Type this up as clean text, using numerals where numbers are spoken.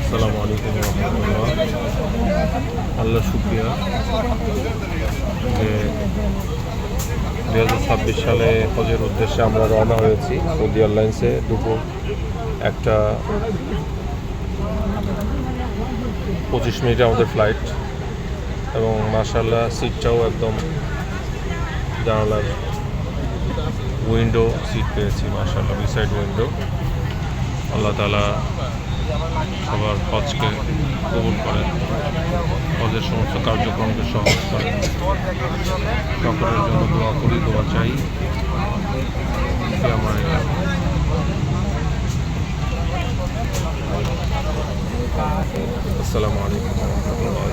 আসসালামু আলাইকুম রহমতুল্লাহ। আল্লাহ শুক্রিয়া যে 2026 সালে হজের উদ্দেশ্যে আমরা রওনা হয়েছি সৌদি এয়ারলাইন্সে দুপুর 1:25 আমাদের ফ্লাইট এবং মাশাআল্লাহ সিটটাও একদম জানালার উইন্ডো সিট পেয়েছি মাশাআল্লাহ, বিসাইড উইন্ডো। আল্লাহ তাআলা সবার হজকে কবুল করেন, হজের সমস্ত কার্যক্রমকে সহজ করেন। সকলের জন্য দোয়া করি, দোয়া চাই। আসসালামু আলাইকুম রহমতুল্লাহ।